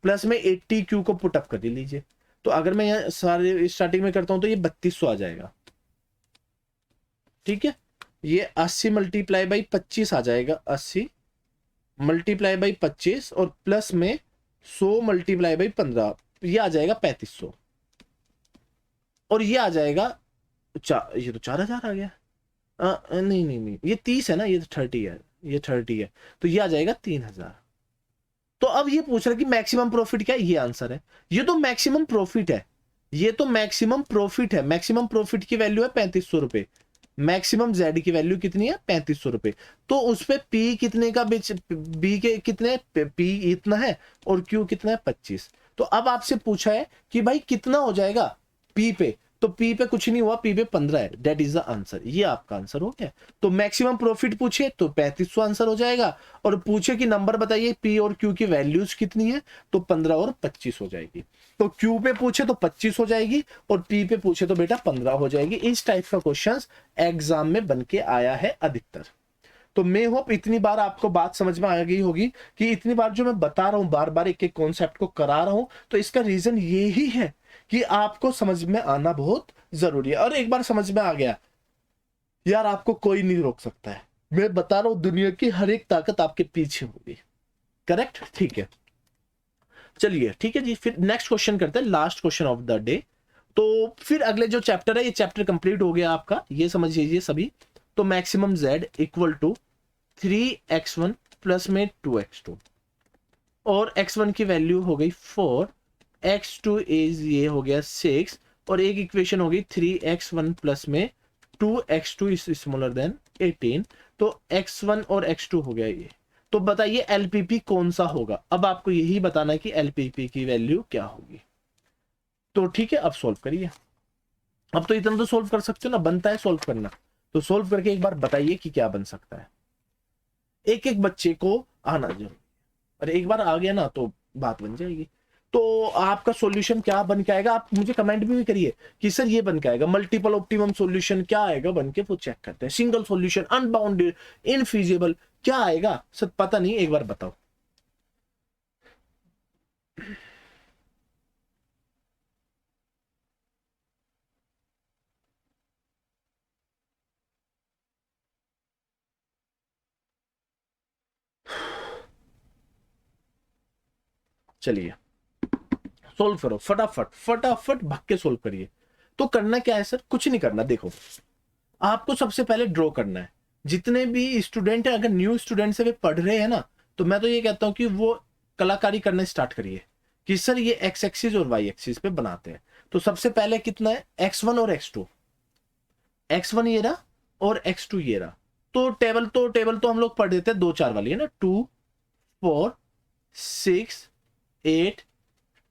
प्लस में 80Q को पुटअप कर लीजिए। तो अगर मैं यहाँ सारे स्टार्टिंग में करता हूं तो ये 3200 आ जाएगा, ठीक है। ये 80 मल्टीप्लाई बाई 25 आ जाएगा, 80 मल्टीप्लाई बाई 25 और प्लस में 100 मल्टीप्लाई बाई 15, ये आ जाएगा 3500, और ये आ जाएगा ये तो 4000 आ गया। नहीं नहीं नहीं, ये 30 है ना, ये 30 है, ये 30 है, तो ये आ जाएगा 3000। तो अब ये पूछ रहा है कि मैक्सिमम प्रॉफिट क्या है, ये आंसर है। ये तो मैक्सिमम प्रॉफिट है, ये तो मैक्सिमम प्रॉफिट है। मैक्सिमम प्रॉफिट की वैल्यू है 3500 रुपए, मैक्सिमम जेड की वैल्यू कितनी है 3500 रुपए। तो उस पे पी कितने का बेच, बी के कितने, पी इतना है और क्यू कितना है 25। तो अब आपसे पूछा है कि भाई कितना हो जाएगा पी पे, तो पी पे कुछ नहीं हुआ, पी पे 15 है, दैट इज द आंसर। ये आपका आंसर हो गया। तो मैक्सिमम प्रॉफिट पूछे तो 3500 आंसर हो जाएगा, और पूछे कि नंबर बताइए पी और क्यू की वैल्यूज कितनी है, तो 15 और 25 हो जाएगी। तो क्यू पे पूछे तो 25 हो जाएगी, और पी पे पूछे तो बेटा 15 हो जाएगी। इस टाइप का क्वेश्चन एग्जाम में बन के आया है अधिकतर। तो मैं होप इतनी बार आपको बात समझ में आ गई होगी कि इतनी बार जो मैं बता रहा हूं, बार बार एक एक कॉन्सेप्ट को करा रहा हूं, तो इसका रीजन ये ही है कि आपको समझ में आना बहुत जरूरी है। और एक बार समझ में आ गया यार, आपको कोई नहीं रोक सकता है। मैं बता रहा हूं दुनिया की हर एक ताकत आपके पीछे होगी। करेक्ट, ठीक है। चलिए ठीक है जी, फिर नेक्स्ट क्वेश्चन करते हैं, last question of the day. तो फिर अगले जो चैप्टर है, ये चैप्टर कंप्लीट हो गया आपका, ये समझ लीजिए सभी। तो maximum z equal to 3x1 plus में 2x2, और x1 की वैल्यू हो गई 4, x2 इज ये हो गया 6, और एक इक्वेशन हो गई 3x1 प्लस में 2x2 इज स्मॉलर देन 18। तो x1 और x2 हो गया ये। तो बताइए LPP कौन सा होगा। अब आपको यही बताना है कि LPP की वैल्यू क्या होगी। तो ठीक है, अब सॉल्व करिए। अब तो इतना तो सॉल्व कर सकते हो ना, बनता है सॉल्व करना। तो सॉल्व करके एक बार बताइए कि क्या बन सकता है। एक एक बच्चे को आना जरूर, और एक बार आ गया ना तो बात बन जाएगी। तो आपका सॉल्यूशन क्या बन के आएगा, आप मुझे कमेंट भी करिए कि सर ये बन के आएगा। मल्टीपल ऑप्टिमम सॉल्यूशन क्या आएगा बन के, वो चेक करते हैं। सिंगल सॉल्यूशन, अनबाउंडेड, इनफीजिबल, क्या आएगा सर पता नहीं, एक बार बताओ। चलिए सोल्व करो फटाफट फटाफट, भाग के सोल्व करिए। तो करना क्या है सर, कुछ नहीं करना। देखो आपको सबसे पहले ड्रॉ करना है। जितने भी स्टूडेंट है, अगर न्यू स्टूडेंट से वे पढ़ रहे हैं ना, तो मैं तो ये कहता हूं कि वो कलाकारी करना स्टार्ट करिए कि सर ये एक्स एक्सिस और वाई एक्सिस पे बनाते हैं। तो सबसे पहले कितना है x1 और x2, x1 ये रहा और x2 ये रहा। तो टेबल तो हम लोग पढ़ देते हैं 2 4 वाली है ना, 2 4 6 8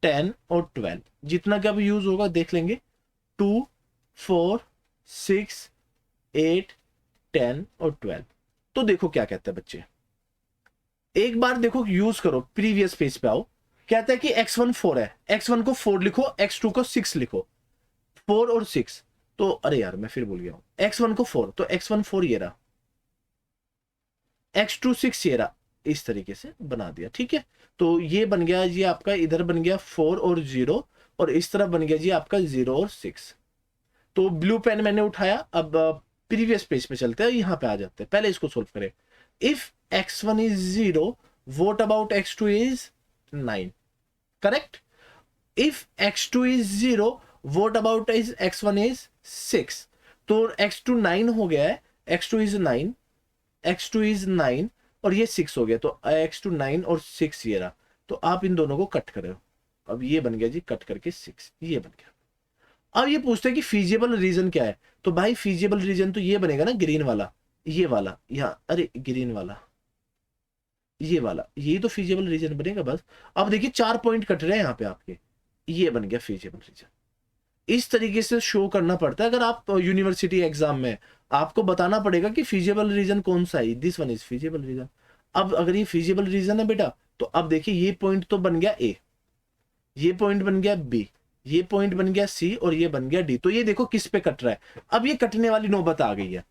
10 और 12, जितना का भी यूज होगा देख लेंगे। 2 4 6 8 10 और 12। तो देखो क्या कहते हैं बच्चे, एक बार देखो यूज करो, प्रीवियस पेज पे आओ। कहता है कि x1 4 है, x1 को 4 लिखो, x2 को 6 लिखो। 4 और 6, तो अरे यार मैं फिर भूल गया हूं, x1 को 4, तो x1 4 ये रहा, x2 6 ये रहा, इस तरीके से बना दिया। ठीक है, तो ये बन गया जी आपका, इधर बन गया 4 और 0, और इस तरफ बन गया जी आपका 0 और 6। तो ब्लू पेन मैंने उठाया, अब प्रीवियस पेज पे चलते हैं, यहाँ पे आ जाते हैं, पहले इसको सोल्व करें। If x1 is 0, what about x2 is 9, correct. If x2 is 0, what about is x1 is 6, तो x2 9 हो गया है, x2 इज 9, x2 इज 9 और ये 6 हो गया, तो x2 9 और 6 ये रहा। तो आप इन दोनों को कट करो, अब ये बन गया जी कट करके 6, ये बन गया। अब ये पूछते हैं कि फीजिबल रीजन क्या है, तो भाई फीजिबल रीजन तो ये बनेगा ना, ग्रीन वाला, ये वाला यहाँ, अरे ग्रीन वाला, ये वाला, ये तो फीजिबल रीजन बनेगा बस। अब देखिए 4 पॉइंट कट रहे हैं यहाँ पे आपके, ये बन गया फीजिबल रीजन। इस तरीके से शो करना पड़ता है। अगर आप यूनिवर्सिटी एग्जाम में, आपको बताना पड़ेगा कि फीजिबल रीजन कौन सा है, this one is feasible reason. अब अगर ये फीजिबल रीजन है बेटा, तो अब देखिए ये पॉइंट तो बन गया ए, ये पॉइंट बन गया बी, ये पॉइंट बन गया सी, और ये बन गया डी। तो ये देखो किस पे कट रहा है, अब ये कटने वाली नौबत आ गई है।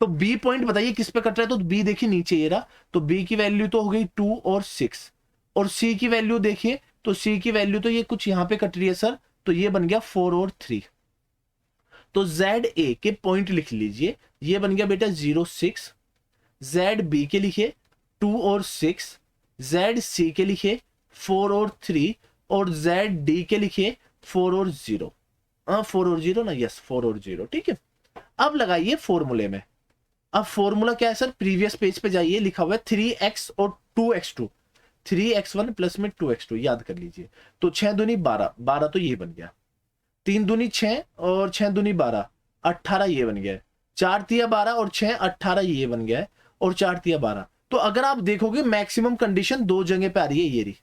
तो बी पॉइंट बताइए किस पे कट रहा है, तो बी देखिए नीचे ये रहा, तो बी की वैल्यू तो हो गई 2 और 6, और सी की वैल्यू देखिए, तो सी की वैल्यू तो ये कुछ यहाँ पे कट रही है सर, तो ये बन गया 4 और 3। तो जेड ए के पॉइंट लिख लीजिए, ये बन गया बेटा 0 6, जेड बी के लिखे 2 और 6, जेड सी के लिखे 4 और 3, और जेड डी के लिखे 4 और 0। 4 और 0 ना, यस 4 और 0, ठीक है। अब लगाइए फॉर्मूले में। अब फॉर्मूला क्या है सर, प्रीवियस पेज पे जाइए, लिखा हुआ है 3x और 2x2, 3x1 प्लस में 2x2, याद कर लीजिए। तो 6 दूनी 12, 12 तो ये बन गया, 3 दूनी 6 और 6 दूनी 12, 18 ये बन गया, 4 तिया 12 और 6 18 ये बन गया है, और 4 तिया 12। तो अगर आप देखोगे मैक्सिमम कंडीशन 2 जगह पे आ रही है, ये रही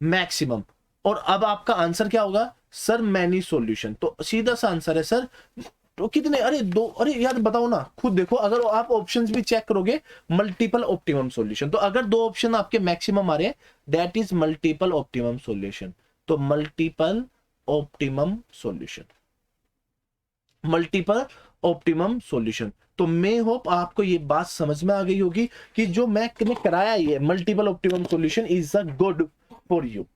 मैक्सिमम। और अब आपका आंसर क्या होगा सर, मैनी सॉल्यूशन। तो सीधा सा आंसर है सर, तो कितने, अरे 2, अरे यार बताओ ना, खुद देखो, अगर आप ऑप्शंस भी चेक करोगे, मल्टीपल ऑप्टिमम सॉल्यूशन। तो अगर 2 ऑप्शन आपके मैक्सिमम आ रहे हैं, that is multiple optimum solution. तो multiple optimum solution, multiple optimum solution. तो मैं होप आपको ये बात समझ में आ गई होगी कि जो मैंने कराया, ये multiple optimum solution is a good for you,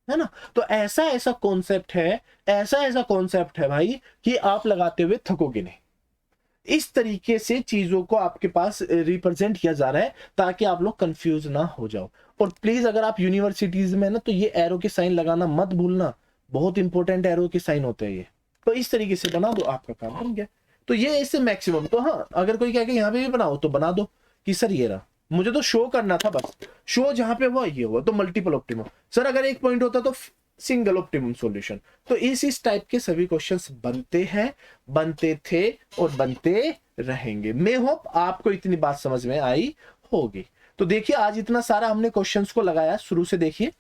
है ना। तो ऐसा ऐसा कॉन्सेप्ट है, ऐसा कॉन्सेप्ट है भाई, कि आप लगाते हुए थकोगे नहीं। इस तरीके से चीजों को आपके पास रिप्रेजेंट किया जा रहा है, ताकि आप लोग कंफ्यूज ना हो जाओ। और प्लीज अगर आप यूनिवर्सिटीज में ना, तो ये एरो के साइन लगाना मत भूलना, बहुत इंपॉर्टेंट एरो के साइन होते हैं ये। तो इस तरीके से बना दो, आपका काम बन गया। तो ये इससे मैक्सिमम। तो हाँ, अगर कोई कहे यहाँ पे भी बनाओ, तो बना दो कि सर ये रहा, मुझे तो शो करना था बस, शो जहां पे हुआ ये हुआ, तो मल्टीपल ऑप्टिमम। सर अगर एक पॉइंट होता तो सिंगल ऑप्टिमम सॉल्यूशन। तो इस टाइप के सभी क्वेश्चंस बनते हैं, बनते थे और बनते रहेंगे। मैं होप आपको इतनी बात समझ में आई होगी। तो देखिए आज इतना सारा हमने क्वेश्चंस को लगाया, शुरू से देखिए।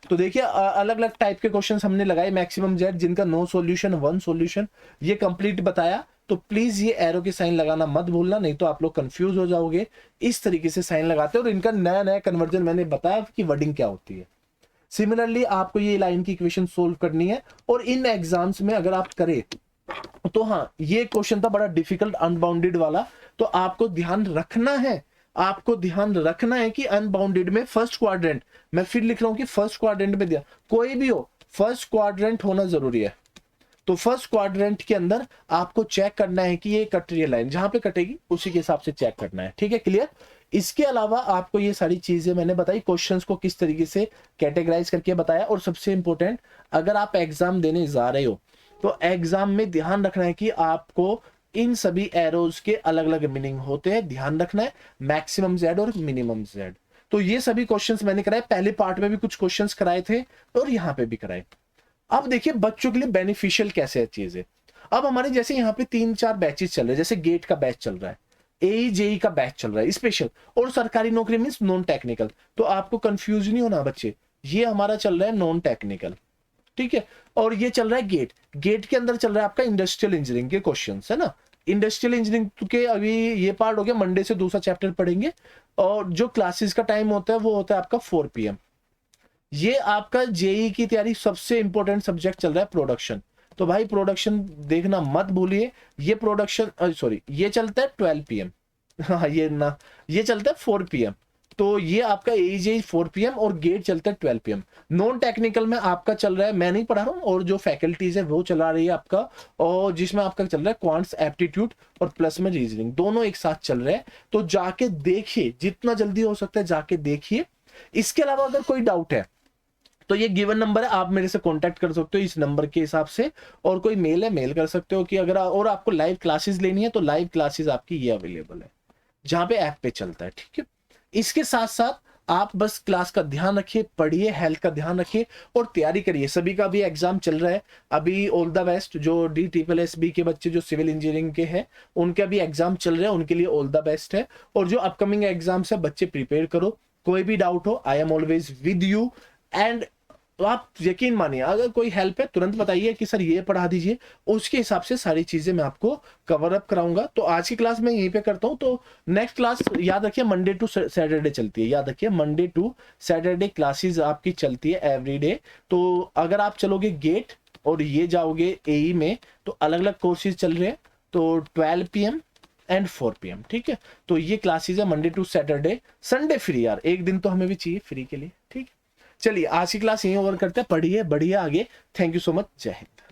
तो देखिए अलग अलग टाइप के क्वेश्चंस हमने लगाए, मैक्सिमम जेड जिनका नो सॉल्यूशन 1 सॉल्यूशन, ये कंप्लीट बताया। तो प्लीज ये एरो के साइन लगाना मत भूलना, नहीं तो आप लोग कंफ्यूज हो जाओगे। इस तरीके से साइन लगाते हैं, और इनका नया नया कन्वर्जन मैंने बताया कि वर्डिंग क्या होती है। सिमिलरली आपको ये लाइन की इक्वेशन सोल्व करनी है, और इन एग्जाम्स में अगर आप करें तो हाँ, ये क्वेश्चन था बड़ा डिफिकल्ट अनबाउंडेड वाला। तो आपको ध्यान रखना है, आपको ध्यान रखना है कि अनबाउंडेड में फर्स्ट क्वाड्रेंट, मैं फिर लिख रहा हूं कि फर्स्ट क्वाड्रेंट में दिया, कोई भी हो फर्स्ट क्वाड्रेंट होना जरूरी है। तो फर्स्ट क्वाड्रेंट के अंदर आपको चेक करना है कि ये कट रही है लाइन, जहां पे कटेगी उसी के हिसाब से चेक करना है, ठीक है, क्लियर। इसके अलावा आपको ये सारी चीजें मैंने बताई, क्वेश्चंस को किस तरीके से कैटेगराइज करके बताया। और सबसे इंपॉर्टेंट, अगर आप एग्जाम देने जा रहे हो, तो एग्जाम में ध्यान रखना है कि आपको इन सभी एरोज के अलग अलग मीनिंग होते हैं, ध्यान रखना है, मैक्सिमम जेड और मिनिमम जेड। तो ये सभी क्वेश्चंस मैंने कराए, पहले पार्ट में भी कुछ क्वेश्चंस कराए थे और यहाँ पे भी कराए। अब देखिए बच्चों के लिए बेनिफिशियल कैसे है चीजें। अब हमारे जैसे यहाँ पे 3-4 बैचेस चल रहे हैं, जैसे गेट का बैच चल रहा है, AEJE का बैच चल रहा है स्पेशल, और सरकारी नौकरी मींस नॉन टेक्निकल। तो आपको कंफ्यूज नहीं होना बच्चे, ये हमारा चल रहा है नॉन टेक्निकल, ठीक है। और ये चल रहा है गेट, गेट के अंदर चल रहा है आपका इंडस्ट्रियल इंजीनियरिंग के क्वेश्चन, है ना। इंडस्ट्रियल इंजीनियरिंग के अभी ये पार्ट हो गया, मंडे से दूसरा चैप्टर पढ़ेंगे। और जो क्लासेस का टाइम होता है वो होता है आपका 4 PM। ये आपका जेई की तैयारी सबसे इंपॉर्टेंट सब्जेक्ट चल रहा है प्रोडक्शन। तो भाई प्रोडक्शन देखना मत भूलिए, ये प्रोडक्शन सॉरी ये चलता है 12 PM, हाँ ये ना, ये चलता है 4 PM, तो ये आपका एज 4 PM और गेट चलता है 12 PM। नॉन टेक्निकल में आपका चल रहा है, मैं नहीं पढ़ा रहा हूँ, और जो फैकल्टीज है वो चला रही है आपका, और जिसमें आपका चल रहा है क्वांट्स एप्टीट्यूड और प्लस में रीजनिंग, दोनों एक साथ चल रहे हैं। तो जाके देखिए, जितना जल्दी हो सकता है जाके देखिए। इसके अलावा अगर कोई डाउट है तो ये गिवन नंबर है, आप मेरे से कांटेक्ट कर सकते हो इस नंबर के हिसाब से, और कोई मेल है मेल कर सकते हो कि अगर और आपको लाइव क्लासेस लेनी है तो लाइव क्लासेस आपकी ये अवेलेबल है जहां पे ऐप पे चलता है, ठीक है। इसके साथ साथ आप बस क्लास का ध्यान रखिए, पढ़िए, हेल्थ का ध्यान रखिए और तैयारी करिए। सभी का भी एग्जाम चल रहा है अभी, ऑल द बेस्ट। जो DSSB के बच्चे जो सिविल इंजीनियरिंग के हैं उनका भी एग्जाम चल रहा है, उनके लिए ऑल द बेस्ट है। और जो अपकमिंग एग्जाम्स है बच्चे प्रिपेयर करो, कोई भी डाउट हो I am always with you. And तो आप यकीन मानिए, अगर कोई हेल्प है तुरंत बताइए कि सर ये पढ़ा दीजिए, उसके हिसाब से सारी चीजें मैं आपको कवर अप कराऊंगा। तो आज की क्लास मैं यहीं पे करता हूं, तो नेक्स्ट क्लास याद रखिए मंडे टू सैटरडे चलती है, याद रखिए मंडे टू सैटरडे क्लासेस आपकी चलती है एवरी डे। तो अगर आप चलोगे गेट और ये जाओगे AE में तो अलग अलग कोर्सेज चल रहे हैं, तो 12 PM एंड 4 PM, ठीक है। तो ये क्लासेज है Monday to Saturday, Sunday free यार, एक दिन तो हमें भी चाहिए फ्री के लिए, ठीक है। चलिए आज की क्लास यहीं ओवर करते हैं, पढ़िए बढ़िए आगे। थैंक यू सो मच, जय हिंद।